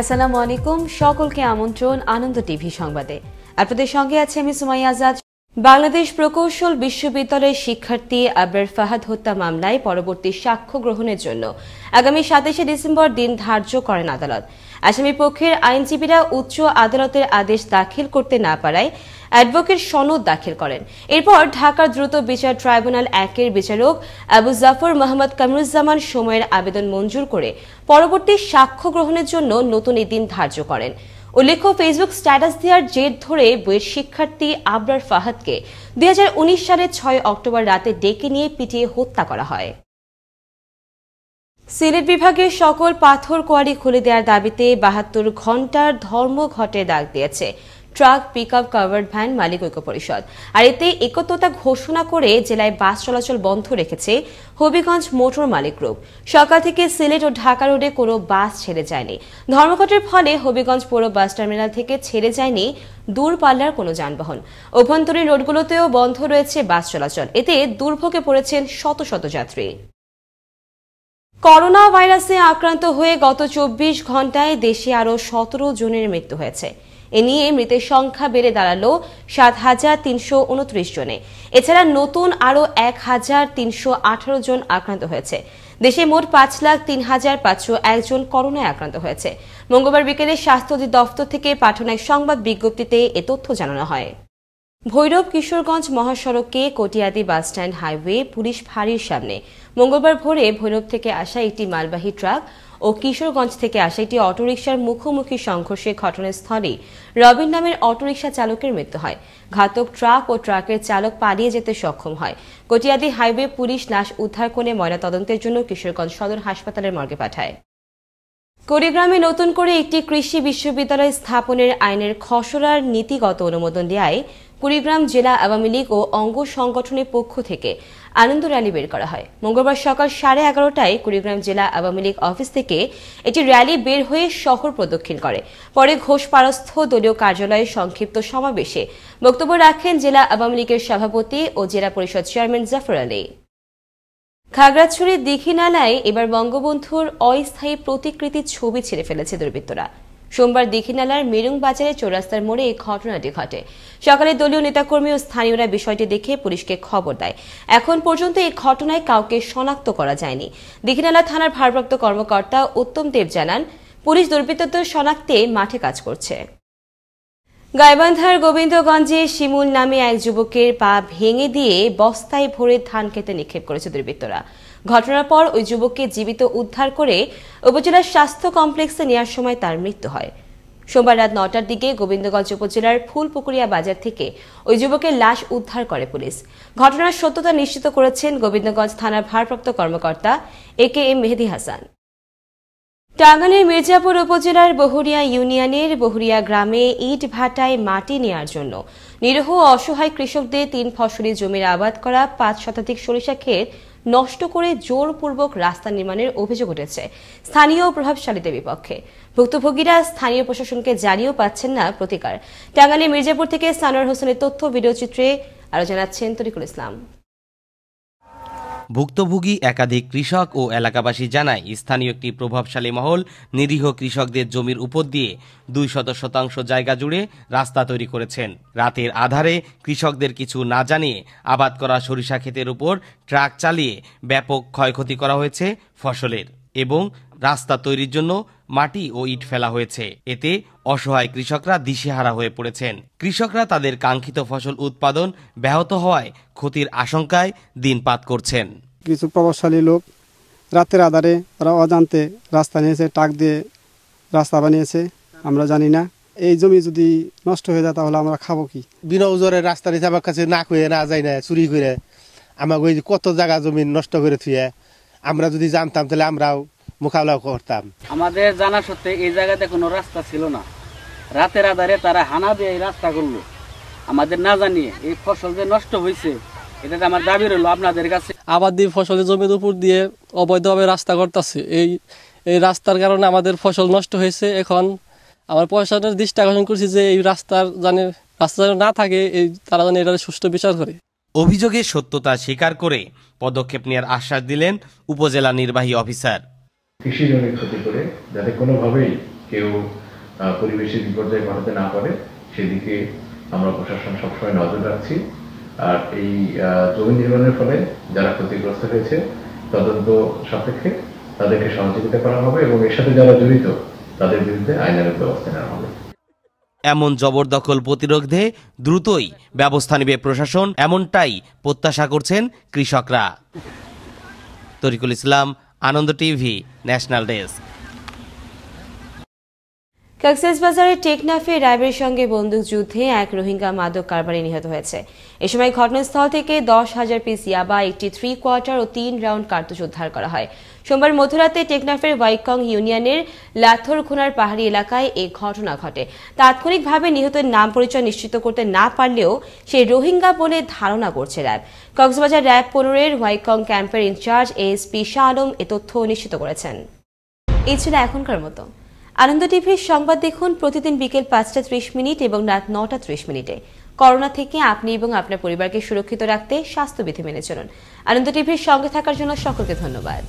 আসসালামু আলাইকুম, সকলকে আমন্ত্রণ আনন্দ টিভি সংবাদে। আপনাদের সঙ্গে আছে আমি সুমাইয়া আজাদ। বাংলাদেশ প্রকৌশল বিশ্ববিদ্যালয়ের শিক্ষার্থী আবরার ফাহাদ হত্যা মামলায় পরবর্তী সাক্ষ্য গ্রহণের জন্য আগামী 27 ডিসেম্বর দিন ধার্য করেন আদালত। আসামি পক্ষের আইনজীবীরা উচ্চ আদালতের আদেশ দাখিল করতে না পারায় অ্যাডভোকেট সনদ দাখিল করেন। এরপর ঢাকা দ্রুত বিচার ট্রাইব্যুনাল 1-এর বিচারক আবু জাফর মোহাম্মদ কামরুজ্জামান সময়ের আবেদন মঞ্জুর করে পরবর্তী সাক্ষ্য গ্রহণের জন্য নতুন এই দিন ধার্য করেন। উল্লেখ্য, ফেসবুক স্ট্যাটাস দেওয়ার জের ধরে বইয়ের শিক্ষার্থী আবরার ফাহাদকে 2019 সালের 6 অক্টোবর রাতে ডেকে নিয়ে পিটিয়ে হত্যা করা হয়। সিলেট বিভাগের সকল পাথর কোয়ারি খুলে দেওয়ার দাবিতে 72 ঘণ্টার ধর্মঘটের ডাক দিয়েছে ট্রাক, পিকআপ, কাভার্ড ভ্যান মালিক ঐক্য পরিষদ। আর এতে একত্রতা ঘোষণা করে জেলায় বাস চলাচল বন্ধ রেখেছে হবিগঞ্জ মোটর মালিক গ্রুপ। সকাল থেকে সিলেট ও ঢাকা রোডে কোনো বাস ছেড়ে যায়নি। ধর্মঘটের ফলে হবিগঞ্জ পৌর বাস টার্মিনাল থেকে ছেড়ে যায়নি দূরপাল্লার কোনো যানবাহন। অভ্যন্তরীণ রোডগুলোতেও বন্ধ রয়েছে বাস চলাচল। এতে দুর্ভোগে পড়েছেন শত শত যাত্রী। করোনা ভাইরাসে আক্রান্ত হয়ে গত 24 ঘণ্টায় দেশে আরও 17 জনের মৃত্যু হয়েছে। এ নিয়ে মৃতের সংখ্যা বেড়ে দাঁড়ালো 7,329 জনে। এছাড়া নতুন আরও 1,318 জন আক্রান্ত হয়েছে। দেশে মোট 5,03,501 জন করোনায় আক্রান্ত হয়েছে। মঙ্গলবার বিকেলে স্বাস্থ্য অধিদপ্তর থেকে পাঠানো এক সংবাদ বিজ্ঞপ্তিতে এ তথ্য জানানো হয়। ভৈরব কিশোরগঞ্জ মহাসড়কে কটিয়াদি বাসস্ট্যান্ড হাইওয়ে পুলিশ ফাঁড়ির সামনে মঙ্গলবার ভোরে ভৈরব থেকে আসা একটি মালবাহী ট্রাক ও কিশোরগঞ্জ থেকে আসা একটি অটোরিকশার মুখোমুখি সংঘর্ষে ঘটনাস্থলেই রবিন নামের অটোরিকশা চালকের মৃত্যু হয়। ঘাতক ট্রাক ও ট্রাকের চালক পালিয়ে যেতে সক্ষম হয়। কটিয়াদি হাইওয়ে পুলিশ লাশ উদ্ধার করে ময়নাতদন্তের জন্য কিশোরগঞ্জ সদর হাসপাতালের মর্গে পাঠায়। কুড়িগ্রামে নতুন করে একটি কৃষি বিশ্ববিদ্যালয় স্থাপনের আইনের খসড়ার নীতিগত অনুমোদন দেওয়ায় কুড়িগ্রাম জেলা আওয়ামী লীগ ও অঙ্গ সংগঠনের পক্ষ থেকে আনন্দ র্যালি বের করা হয়। মঙ্গলবার সকাল 11:30টায় কুড়িগ্রাম জেলা আওয়ামী লীগ অফিস থেকে একটি র্যালি বের হয়ে শহর প্রদক্ষিণ করে। পরে ঘোষপাড়স্থ দলীয় কার্যালয়ে সংক্ষিপ্ত সমাবেশে বক্তব্য রাখেন জেলা আওয়ামী লীগের সভাপতি ও জেলা পরিষদ চেয়ারম্যান জাফর আলী। খাগড়াছড়ির দীঘিনালায় এবার বঙ্গবন্ধুর অস্থায়ী প্রতিকৃতির ছবি ছিঁড়ে ফেলেছে দুর্বৃত্তরা। সোমবার দীঘিনালার মেরুং বাজারে চৌরাস্তার মোড়ে এই ঘটনাটি ঘটে। সকালে দলীয় নেতাকর্মী ও স্থানীয়রা বিষয়টি দেখে পুলিশকে খবর দেয়। এখন পর্যন্ত এই ঘটনায় কাউকে শনাক্ত করা যায়নি। দীঘিনালা থানার ভারপ্রাপ্ত কর্মকর্তা উত্তম দেব জানান, পুলিশ দুর্বৃত্তদের শনাক্তে মাঠে কাজ করছে। গাইবান্ধার গোবিন্দগঞ্জে শিমুল নামে এক যুবকের পা ভেঙে দিয়ে বস্তায় ভরে ধান খেতে নিক্ষেপ করেছে দুর্বৃত্তরা। ঘটনার পর ওই যুবককে জীবিত উদ্ধার করে উপজেলার স্বাস্থ্য কমপ্লেক্সে নেওয়ার সময় তার মৃত্যু হয়। সোমবার রাত 9টার দিকে গোবিন্দগঞ্জ উপজেলার ফুলপুকুরিয়া বাজার থেকে ওই যুবকের লাশ উদ্ধার করে পুলিশ। ঘটনার সত্যতা নিশ্চিত করেছেন গোবিন্দগঞ্জ থানার ভারপ্রাপ্ত কর্মকর্তা AKM মেহেদী হাসান। টাঙ্গাইলের মির্জাপুর উপজেলার বহুরিয়া ইউনিয়নের বহুরিয়া গ্রামে ইট ভাটায় মাটি নেওয়ার জন্য নিরীহ অসহায় কৃষকদের 3 ফসলি জমির আবাদ করা 5 শতাধিক সরিষা ক্ষেত নষ্ট করে জোরপূর্বক রাস্তা নির্মাণের অভিযোগ উঠেছে স্থানীয় প্রভাবশালীদের বিপক্ষে। ভুক্তভোগীরা স্থানীয় প্রশাসনকে জানিয়েও পাচ্ছেন না প্রতিকার। টাঙ্গাইলের মির্জাপুর থেকে সানোয়ার হোসেনের তথ্য ভিডিওচিত্রে আরো জানাচ্ছেন তরিকুল ইসলাম। ভুক্তভোগী একাধিক কৃষক ও এলাকাবাসী জানায়, স্থানীয় একটি প্রভাবশালী মহল নিরীহ কৃষকদের জমির উপর দিয়ে 200% জায়গা জুড়ে রাস্তা তৈরি করেছেন। রাতের আধারে কৃষকদের কিছু না জানিয়ে আবাদ করা সরিষা ক্ষেতের উপর ট্রাক চালিয়ে ব্যাপক ক্ষয়ক্ষতি করা হয়েছে ফসলের এবং রাস্তা তৈরির জন্য মাটি ও ইট ফেলা হয়েছে। এতে অসহায় কৃষকরা দিশেহারা হয়ে পড়েছেন। কৃষকরা তাদের কাঙ্ক্ষিত ফসল উৎপাদন ব্যাহত হওয়ায় ক্ষতির আশঙ্কায় দিনপাত করছেন। কিছু প্রভাবশালী লোক রাতের আধারে ওরা অজান্তে রাস্তা নিয়েছে, ট্রাক দিয়ে রাস্তা বানিয়েছে, আমরা জানি না। এই জমি যদি নষ্ট হয়ে যায় তাহলে আমরা খাবো কি? বিনা ওজরে রাস্তা নিতে আমার কাছে না করে না যায় না, চুরি করে আমাকে ওই কত জায়গা জমি নষ্ট করে থুয়ে আমরা যদি জানতাম তাহলে আমরাও মোকাবিলা করতাম। আমাদের জানা সত্ত্বে এই জায়গাতে কোনো রাস্তা ছিল না। রাতের আধারে তারা হানা দিয়ে এই রাস্তা করলো আমাদের না জানিয়ে। এই ফসল যে নষ্ট হয়েছে এটাতে আমার দাবি রইল আপনাদের কাছে। আবাদি ফসলের জমির উপর দিয়ে অবৈধভাবে রাস্তা করতেছে। এই রাস্তার কারণে আমাদের ফসল নষ্ট হয়েছে। এখন আমার প্রশাসনের দৃষ্টি আকর্ষণ করছি যে এই রাস্তা যেন না থাকে, তারা যেন এটা সুষ্ঠু বিচার করে। অভিযোগের সত্যতা স্বীকার করে পদক্ষেপ নেওয়ার আশ্বাস দিলেন উপজেলা নির্বাহী অফিসার। কৃষি জমির ক্ষতি করে যাতে কোনোভাবেই কেউ পরিবেশের বিপর্যয় ঘটাতে না পারে সেদিকে আমরা প্রশাসন সবসময় নজর রাখছি। আর এই জমি নির্মাণের ফলে যারা ক্ষতিগ্রস্ত হয়েছে তদন্ত সাপেক্ষে তাদেরকে সহযোগিতা করা হবে এবং এর সাথে যারা জড়িত তাদের বিরুদ্ধে আইনানুগ ব্যবস্থা নেওয়া হবে। এমন জবরদখল প্রতিরোধে দ্রুতই ব্যবস্থা নেবে প্রশাসন, এমনটাই প্রত্যাশা করছেন কৃষকরা। তরিকুল ইসলাম, আনন্দ টিভি, ন্যাশনাল ডেস্ক। কক্সবাজারের টেকনাফে র্যাবের সঙ্গে বন্দুক যুদ্ধে এক রোহিঙ্গা মাদক কারবারি নিহত হয়েছে। এ সময় ঘটনাস্থল থেকে 10,000 পিস ইয়াবা, একটি 3 কোয়ার্টার ও 3 রাউন্ড কার্তুজ উদ্ধার করা হয়। সোমবার মধ্যরাতে টেকনাফের ওয়াইকং ইউনিয়নের লাথরখোনার পাহাড়ি এলাকায় এই ঘটনা ঘটে। তাৎক্ষণিকভাবে নিহতের নাম পরিচয় নিশ্চিত করতে না পারলেও সে রোহিঙ্গা বলে ধারণা করছে র্যাব। কক্সবাজার র্যাব 15-এর ওয়াইকং ক্যাম্পের ইনচার্জ এএসপি শাহ আলম এ তথ্য নিশ্চিত করেছেন। এই ছিল এখনকার মতো। আনন্দ টিভির সংবাদ দেখুন প্রতিদিন বিকেল 5:30 এবং রাত 9:30। করোনা থেকে আপনি এবং আপনার পরিবারকে সুরক্ষিত রাখতে স্বাস্থ্যবিধি মেনে চলুন। আনন্দ টিভির সঙ্গে থাকার জন্য সকলকে ধন্যবাদ।